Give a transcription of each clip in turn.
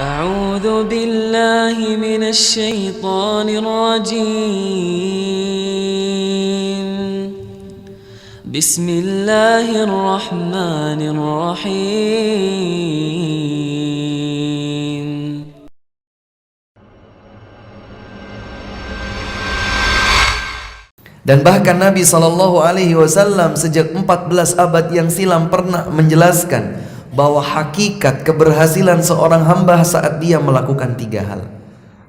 أعوذ بالله من الشيطان الرجيم بسم الله الرحمن الرحيم Dan bahkan Nabi SAW sejak 14 abad yang silam pernah menjelaskan bahwa hakikat keberhasilan seorang hamba saat dia melakukan 3 hal.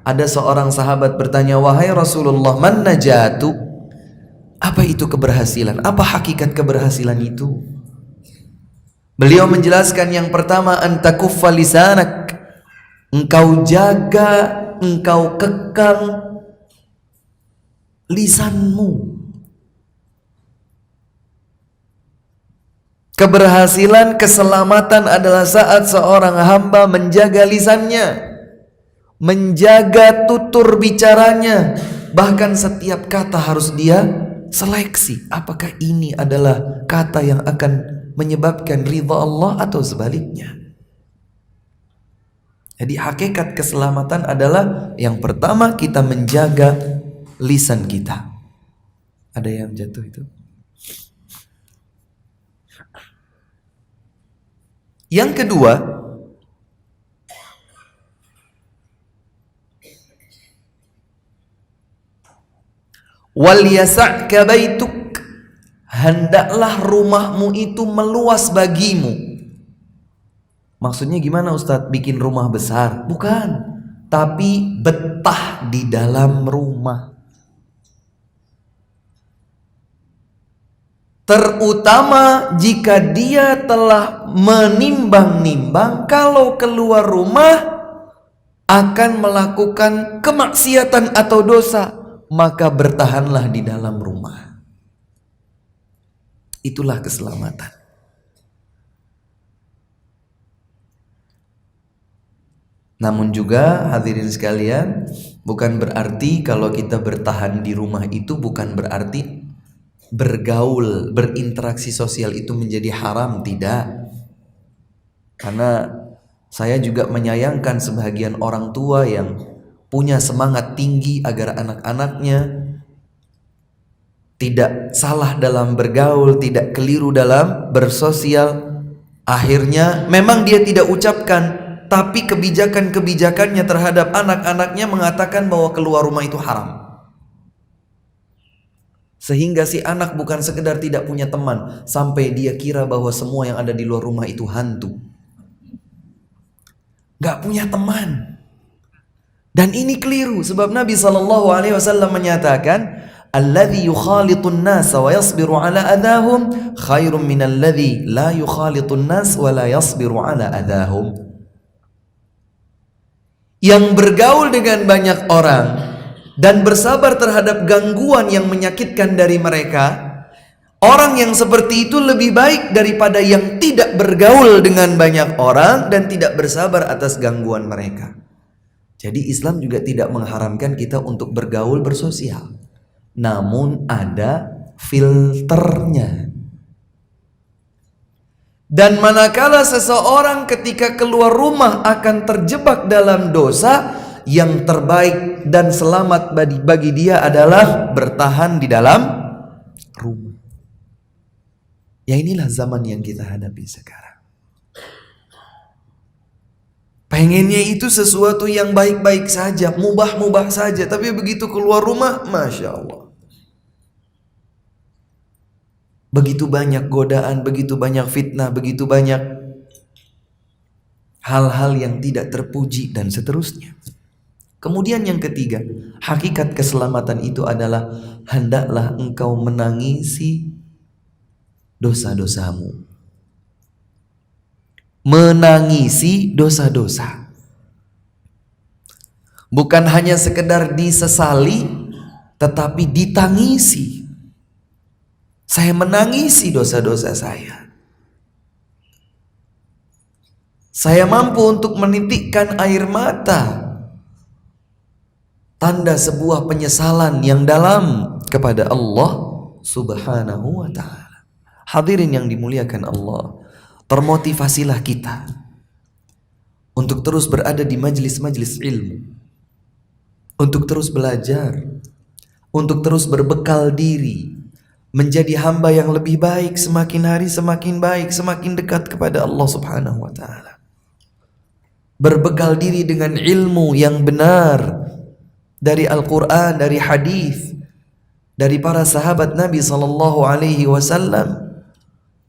Ada seorang sahabat bertanya, "Wahai Rasulullah, man najatu?" Apa itu keberhasilan? Apa hakikat keberhasilan itu? Beliau menjelaskan, yang pertama, antakuffa lisanak. Engkau jaga, engkau kekang lisanmu. Keberhasilan, keselamatan adalah saat seorang hamba menjaga lisannya, menjaga tutur bicaranya. Bahkan setiap kata harus dia seleksi. Apakah ini adalah kata yang akan menyebabkan ridha Allah atau sebaliknya? Jadi hakikat keselamatan adalah yang pertama, kita menjaga lisan kita. Ada yang jatuh itu. Yang kedua, wal yasa'ka baituk, hendaklah rumahmu itu meluas bagimu. Maksudnya gimana Ustadz? Bikin rumah besar? Bukan, tapi betah di dalam rumah. Terutama jika dia telah menimbang-nimbang kalau keluar rumah akan melakukan kemaksiatan atau dosa, maka bertahanlah di dalam rumah. Itulah keselamatan. Namun juga hadirin sekalian, bukan berarti kalau kita bertahan di rumah itu bukan berarti bergaul, berinteraksi sosial itu menjadi haram, tidak. Karena saya juga menyayangkan sebagian orang tua yang punya semangat tinggi agar anak-anaknya tidak salah dalam bergaul, tidak keliru dalam bersosial. Akhirnya memang dia tidak ucapkan, tapi kebijakan-kebijakannya terhadap anak-anaknya mengatakan bahwa keluar rumah itu haram. Sehingga si anak bukan sekedar tidak punya teman, sampai dia kira bahwa semua yang ada di luar rumah itu hantu. Gak punya teman. Dan ini keliru, sebab Nabi SAW menyatakan, alladzi yukhalitun nas wa yasbiru ala adahum khairum minalladzi la yukhalitun nas wa la yasbiru ala adahum. Yang bergaul dengan banyak orang dan bersabar terhadap gangguan yang menyakitkan dari mereka, orang yang seperti itu lebih baik daripada yang tidak bergaul dengan banyak orang dan tidak bersabar atas gangguan mereka. Jadi Islam juga tidak mengharamkan kita untuk bergaul, bersosial. Namun ada filternya. Dan manakala seseorang ketika keluar rumah akan terjebak dalam dosa, yang terbaik dan selamat bagi dia adalah bertahan di dalam rumah. Ya, inilah zaman yang kita hadapi sekarang. Pengennya itu sesuatu yang baik-baik saja, mubah-mubah saja, tapi begitu keluar rumah, Masya Allah, begitu banyak godaan, begitu banyak fitnah, begitu banyak hal-hal yang tidak terpuji dan seterusnya. Kemudian yang ketiga, hakikat keselamatan itu adalah hendaklah engkau menangisi dosa-dosamu. Menangisi dosa-dosa. Bukan hanya sekedar disesali, tetapi ditangisi. Saya menangisi dosa-dosa saya. Saya mampu untuk menitikkan air mata. Tanda sebuah penyesalan yang dalam kepada Allah Subhanahu wa ta'ala. Hadirin yang dimuliakan Allah, termotivasilah kita untuk terus berada di majlis-majlis ilmu, untuk terus belajar, untuk terus berbekal diri, menjadi hamba yang lebih baik, semakin hari semakin baik, semakin dekat kepada Allah Subhanahu wa taala. Berbekal diri dengan ilmu yang benar dari Al-Qur'an, dari hadis, dari para sahabat Nabi sallallahu alaihi wasallam,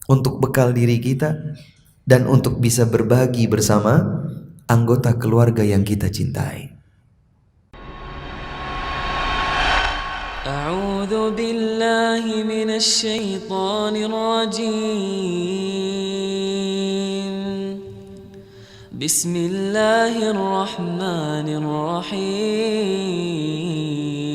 untuk bekal diri kita dan untuk bisa berbagi bersama anggota keluarga yang kita cintai. A'udzu billahi minasy syaithanir rajim. Bismillahirrahmanirrahim.